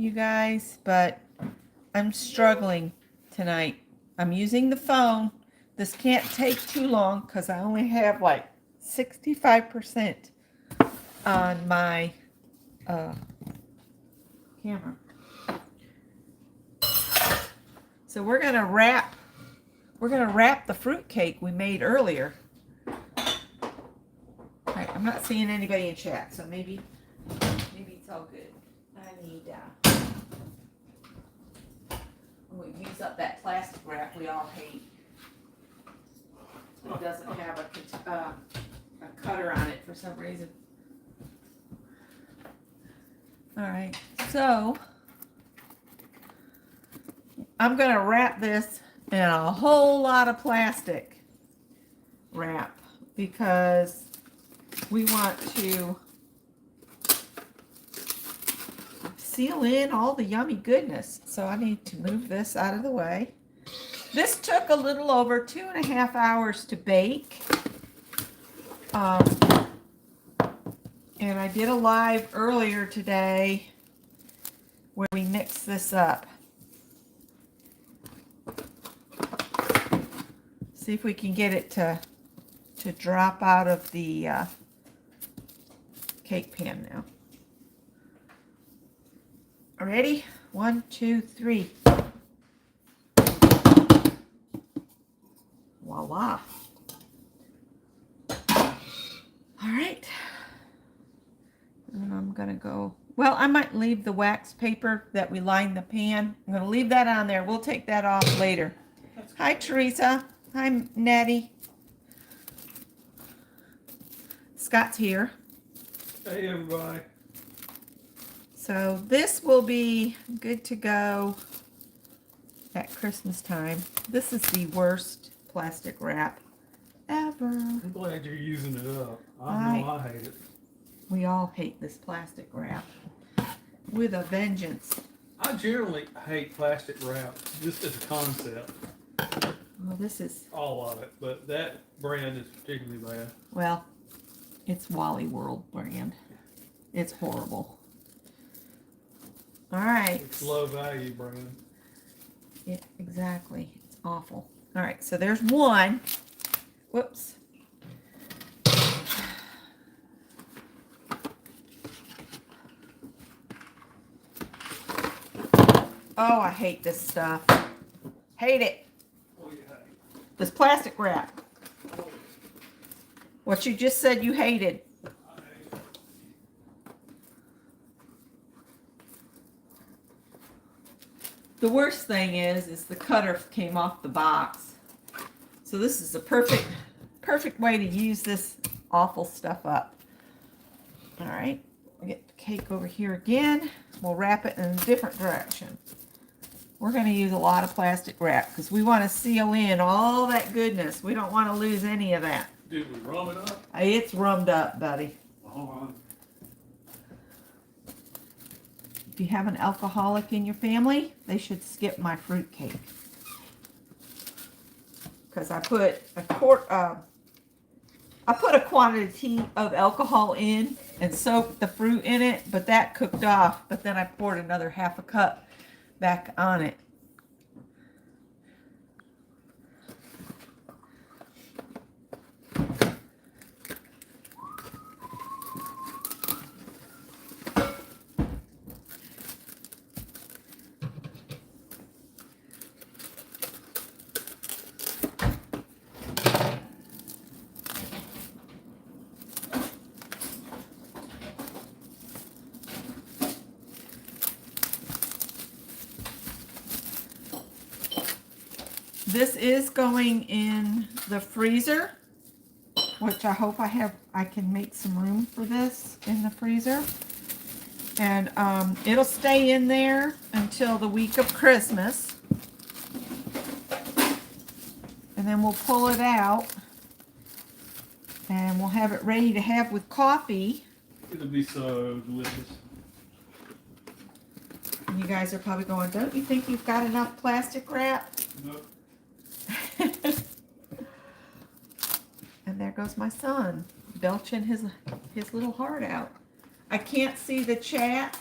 you guys, but I'm struggling tonight. I'm using the phone. This can't take too long because I only have like 65% on my camera. So we're gonna wrap the fruit cake we made earlier. All right, I'm not seeing anybody in chat, so maybe it's all good. I need we use up that plastic wrap we all hate. It doesn't have a cutter on it for some reason. All right, so I'm going to wrap this in a whole lot of plastic wrap because we want to seal in all the yummy goodness. So I need to move this out of the way. This took a little over 2.5 hours to bake. And I did a live earlier today where we mixed this up. See if we can get it to drop out of the cake pan now. Ready? 1, 2, 3. Voila. All right. And I'm gonna go, well, I might leave the wax paper that we lined the pan. I'm gonna leave that on there. We'll take that off later. Hi, Teresa. Hi, Natty. Scott's here. Hey, everybody. So this will be good to go at Christmas time. This is the worst plastic wrap ever. I'm glad you're using it up. I know I hate it. We all hate this plastic wrap with a vengeance. I generally hate plastic wrap just as a concept. Well, this is... all of it, but that brand is particularly bad. Well, it's Wally World brand. It's horrible. All right. It's low value brand. Yeah, exactly. It's awful. All right, so there's one. Whoops. Oh, I hate this stuff. Hate it. What do you hate? This plastic wrap. What you just said you hated. I hate it. The worst thing is the cutter came off the box. So this is a perfect way to use this awful stuff up. All right, we'll get the cake over here again. We'll wrap it in a different direction. We're going to use a lot of plastic wrap because we want to seal in all that goodness. We don't want to lose any of that. Did we rum it up? It's rummed up, buddy. Hold If you have an alcoholic in your family, they should skip my fruit cake. Because I put a quantity of alcohol in and soaked the fruit in it, but that cooked off. But then I poured another half a cup back on it. This is going in the freezer, which I hope I can make some room for this in the freezer. And it'll stay in there until the week of Christmas. And then we'll pull it out and we'll have it ready to have with coffee. It'll be so delicious. And you guys are probably going, don't you think you've got enough plastic wrap? Nope. And there goes my son, belching his little heart out. I can't see the chat.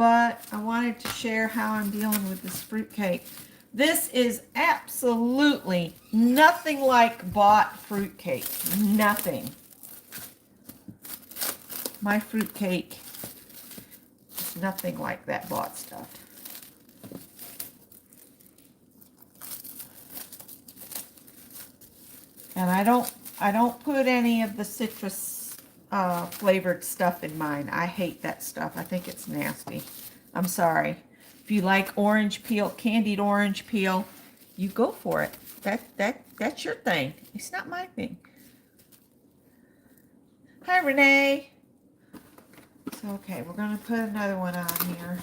but I wanted to share how I'm dealing with this fruitcake. This is absolutely nothing like bought fruitcake. Nothing. My fruitcake is nothing like that bought stuff. And I don't put any of the citrus flavored stuff in mine. I hate that stuff. I think it's nasty. I'm sorry. If you like orange peel, candied orange peel, you go for it. That's your thing. It's not my thing. Hi, Renee. So, okay, we're going to put another one on here.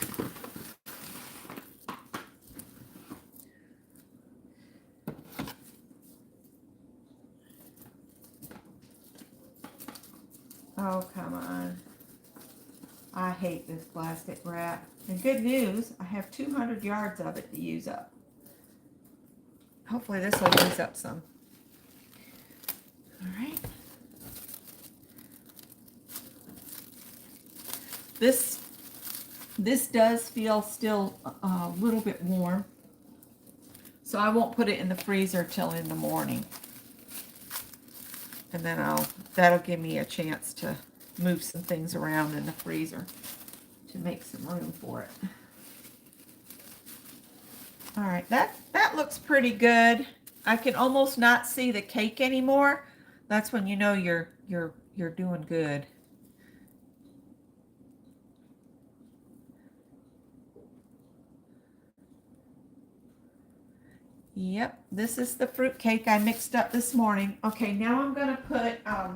Oh, come on. I hate this plastic wrap. And good news, I have 200 yards of it to use up. Hopefully this will use up some. All right. This does feel still a little bit warm. So I won't put it in the freezer till in the morning. And then that'll give me a chance to move some things around in the freezer to make some room for it. All right, that looks pretty good. I can almost not see the cake anymore. That's when you know you're doing good. Yep, this is the fruit cake I mixed up this morning. Okay, now I'm gonna put I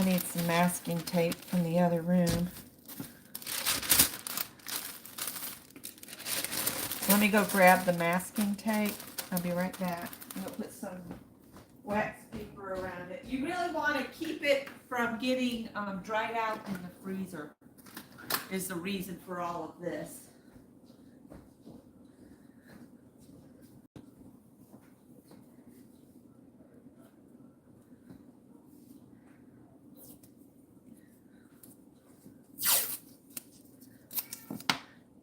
need some masking tape from the other room. Let me go grab the masking tape. I'll be right back. I'm going to put some wax paper around it. You really want to keep it from getting dried out in the freezer is the reason for all of this.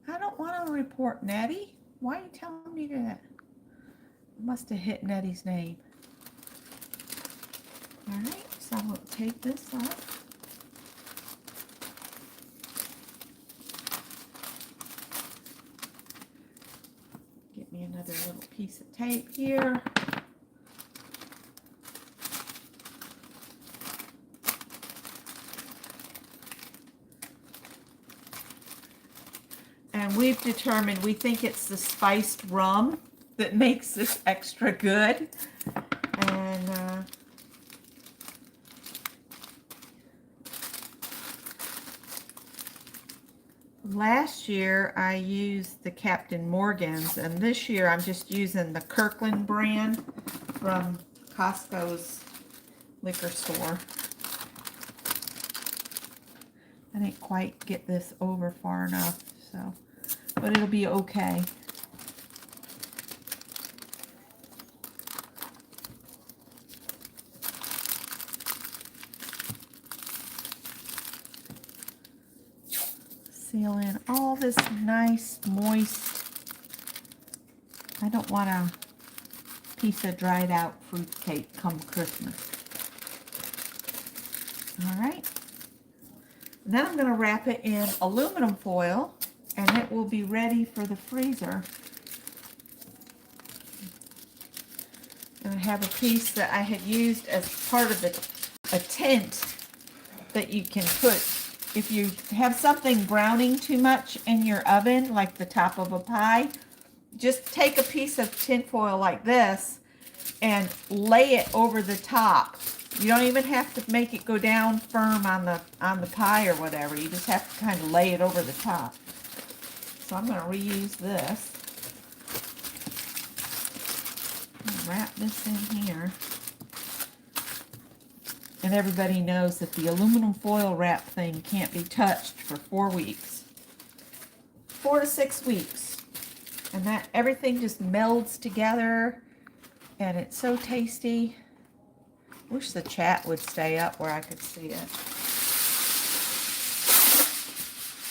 I don't want to report Nettie. Why are you telling me that? I must have hit Nettie's name. All right, so I'm going to take this off. Get me another little piece of tape here. And we've determined, we think it's the spiced rum that makes this extra good. And last year I used the Captain Morgan's, and this year I'm just using the Kirkland brand from Costco's liquor store. I didn't quite get this over far enough, so, but it'll be okay. Seal in all this nice, moist. I don't want a piece of dried out fruit cake come Christmas. All right. And then I'm going to wrap it in aluminum foil, and it will be ready for the freezer. And I have a piece that I had used as part of a tent that you can put. If you have something browning too much in your oven, like the top of a pie, just take a piece of tin foil like this and lay it over the top. You don't even have to make it go down firm on the pie or whatever. You just have to kind of lay it over the top. So I'm going to reuse this. Wrap this in here. And everybody knows that the aluminum foil wrap thing can't be touched for 4 weeks. 4 to 6 weeks. And that everything just melds together and it's so tasty. Wish the chat would stay up where I could see it.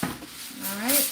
All right.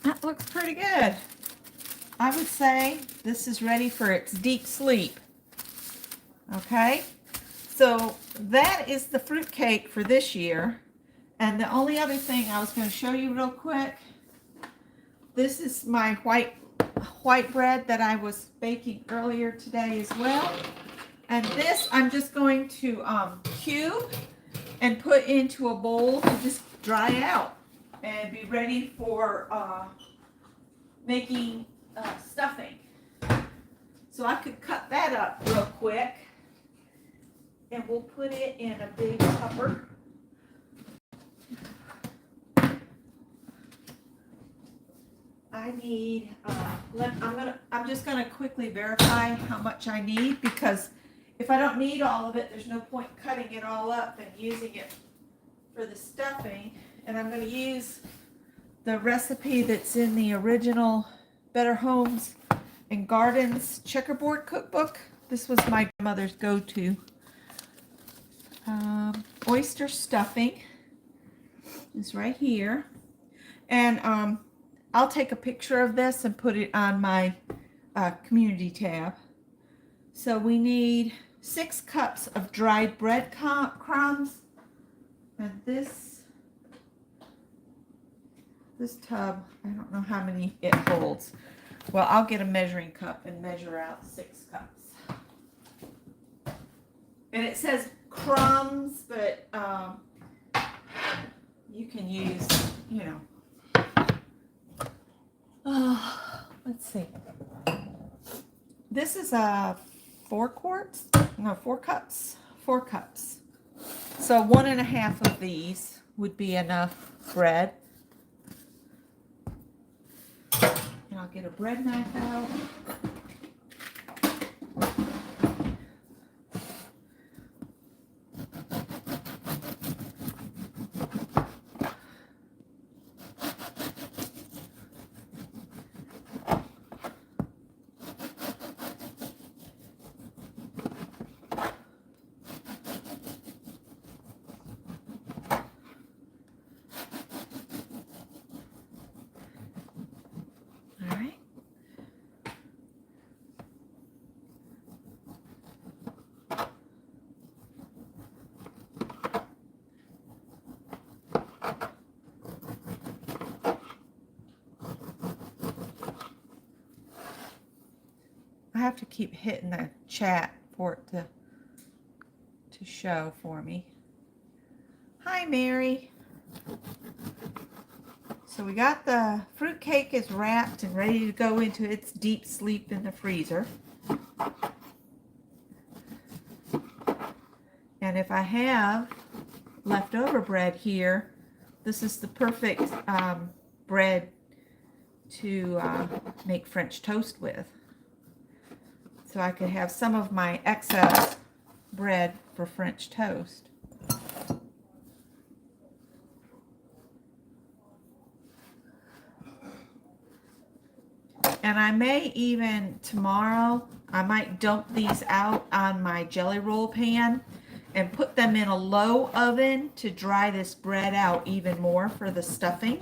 That looks pretty good. I would say this is ready for its deep sleep. Okay, so that is the fruit cake for this year. And the only other thing I was going to show you real quick, this is my white bread that I was baking earlier today as well. And this I'm just going to cube and put into a bowl to just dry out and be ready for making stuffing. So I could cut that up real quick and we'll put it in a big tupper. I need, I'm just gonna quickly verify how much I need, because if I don't need all of it, there's no point cutting it all up and using it for the stuffing. And I'm gonna use the recipe that's in the original Better Homes and Gardens checkerboard cookbook. This was my grandmother's go-to. Oyster stuffing is right here. And I'll take a picture of this and put it on my community tab. So we need 6 cups of dried bread crumbs. And this tub, I don't know how many it holds. Well, I'll get a measuring cup and measure out 6 cups. And it says crumbs, but you can use, you know. Let's see. This is 4 quarts? No, 4 cups. 4 cups. So 1.5 of these would be enough bread. And I'll get a bread knife out. I have to keep hitting the chat for it to show for me. Hi, Mary. So we got the fruit cake is wrapped and ready to go into its deep sleep in the freezer. And if I have leftover bread here, this is the perfect bread to make French toast with. So I could have some of my excess bread for French toast. And I may even tomorrow, I might dump these out on my jelly roll pan and put them in a low oven to dry this bread out even more for the stuffing.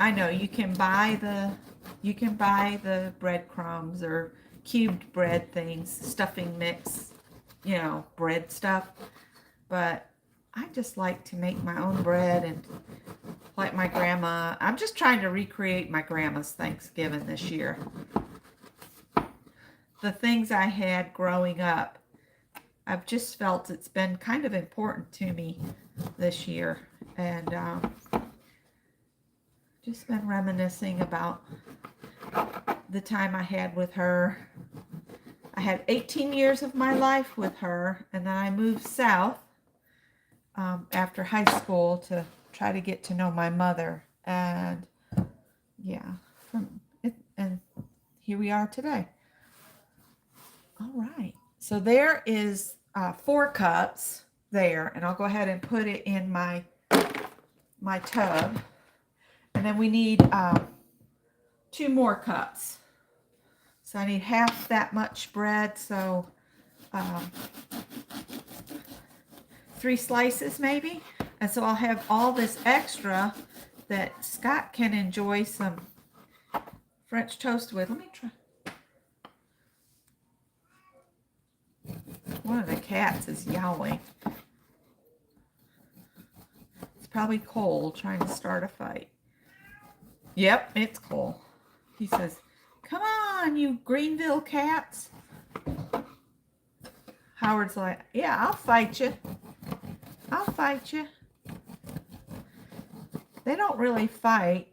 I know you can buy the breadcrumbs or cubed bread things, stuffing mix, you know, bread stuff. But I just like to make my own bread and like my grandma. I'm just trying to recreate my grandma's Thanksgiving this year. The things I had growing up, I've just felt it's been kind of important to me this year. And just been reminiscing about the time I had with her. I had 18 years of my life with her, and then I moved south after high school to try to get to know my mother. And yeah, and here we are today. All right, so there is 4 cups there, and I'll go ahead and put it in my tub. And then we need 2 more cups. So I need half that much bread, so 3 slices maybe. And so I'll have all this extra that Scott can enjoy some French toast with. Let me try. One of the cats is yowling. It's probably Cole trying to start a fight. Yep, it's Cole. He says, "Come on, you Greenville cats." Howard's like, "Yeah, I'll fight you. I'll fight you." They don't really fight.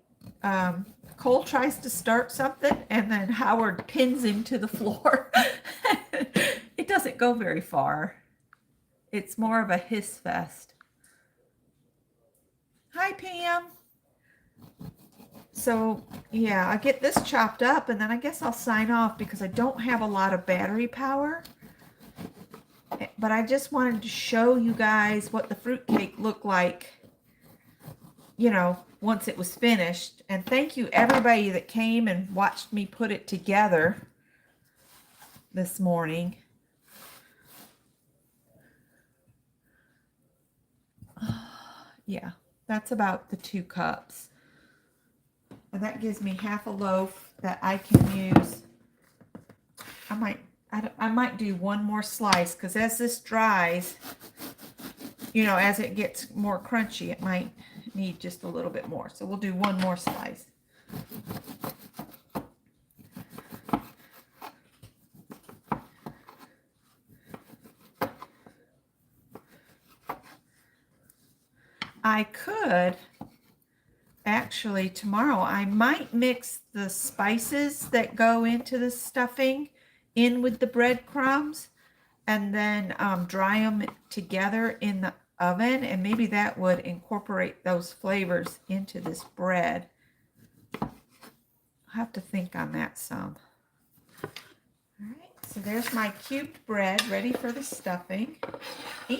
Cole tries to start something, and then Howard pins him to the floor. It doesn't go very far. It's more of a hiss fest. Hi, Pam. So, yeah, I get this chopped up, and then I guess I'll sign off because I don't have a lot of battery power. But I just wanted to show you guys what the fruitcake looked like, you know, once it was finished. And thank you everybody that came and watched me put it together this morning. Yeah, that's about the 2 cups. And that gives me half a loaf that I can use. I might do 1 more slice, because as this dries, you know, as it gets more crunchy, it might need just a little bit more. So we'll do 1 more slice. I could actually tomorrow, I might mix the spices that go into the stuffing in with the breadcrumbs, and then dry them together in the oven, and maybe that would incorporate those flavors into this bread. I'll have to think on that some. All right, so there's my cubed bread ready for the stuffing,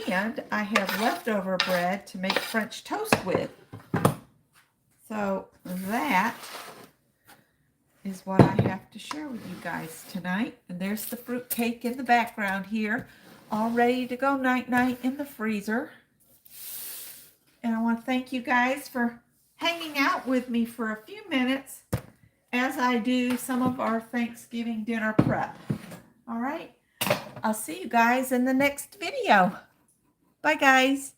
and I have leftover bread to make French toast with. So that is what I have to share with you guys tonight. And there's the fruit cake in the background here, all ready to go night-night in the freezer. And I want to thank you guys for hanging out with me for a few minutes as I do some of our Thanksgiving dinner prep. All right, I'll see you guys in the next video. Bye, guys.